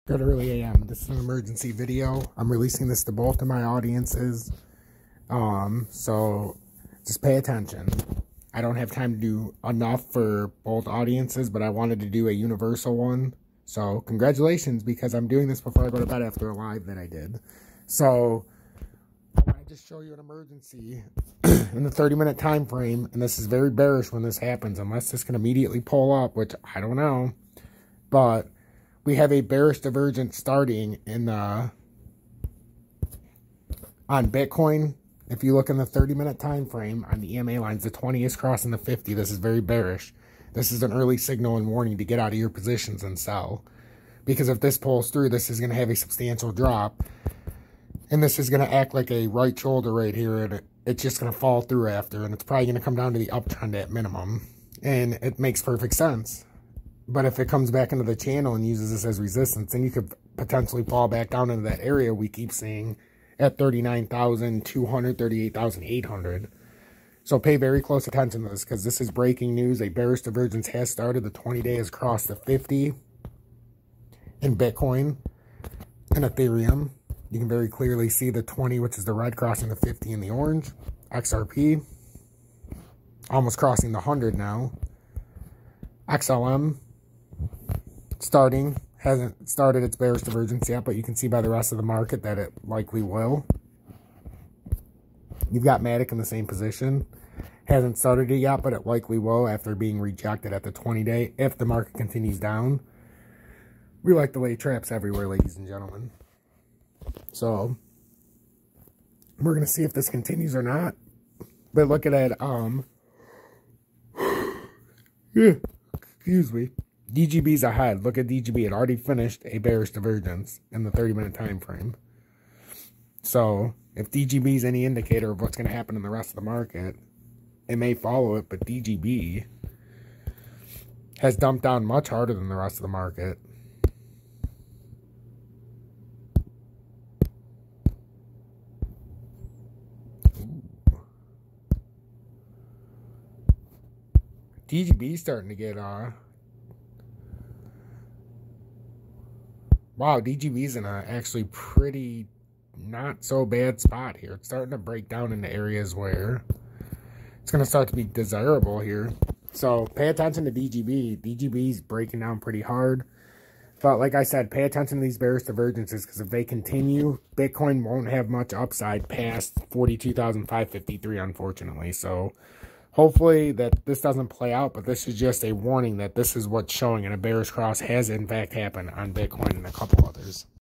Good early AM. This is an emergency video. I'm releasing this to both of my audiences. So just pay attention. I don't have time to do enough for both audiences, but I wanted to do a universal one. So congratulations, because I'm doing this before I go to bed after a live that I did. So I just show you an emergency in the 30-minute time frame, and this is very bearish when this happens, unless this can immediately pull up, which I don't know. But we have a bearish divergence starting in on Bitcoin. If you look in the 30-minute time frame on the EMA lines, the 20 is crossing the 50. This is very bearish. This is an early signal and warning to get out of your positions and sell. Because if this pulls through, this is going to have a substantial drop. And this is going to act like a right shoulder right here. And it's just going to fall through after. And it's probably going to come down to the uptrend at minimum. And it makes perfect sense. But if it comes back into the channel and uses this as resistance, then you could potentially fall back down into that area we keep seeing at 39,200, 38,800. So pay very close attention to this, because this is breaking news. A bearish divergence has started. The 20-day has crossed the 50 in Bitcoin and Ethereum. You can very clearly see the 20, which is the red, crossing the 50 in the orange. XRP almost crossing the 100 now. XLM hasn't started its bearish divergence yet, but you can see by the rest of the market that it likely will. You've got Matic in the same position. Hasn't started it yet, but it likely will after being rejected at the 20-day if the market continues down. We like to lay traps everywhere, ladies and gentlemen. So we're going to see if this continues or not. But look at that, excuse me. DGB's ahead. Look at DGB. It already finished a bearish divergence in the 30-minute time frame. So if DGB is any indicator of what's going to happen in the rest of the market, it may follow it, but DGB has dumped down much harder than the rest of the market. DGB is starting to get wow, DGB's in a actually pretty not so bad spot here. It's starting to break down into areas where it's going to start to be desirable here. So pay attention to DGB. DGB's breaking down pretty hard. But like I said, pay attention to these bearish divergences, because if they continue, Bitcoin won't have much upside past 42,553, unfortunately. So hopefully that this doesn't play out, but this is just a warning that this is what's showing, and a bearish cross has in fact happened on Bitcoin and a couple others.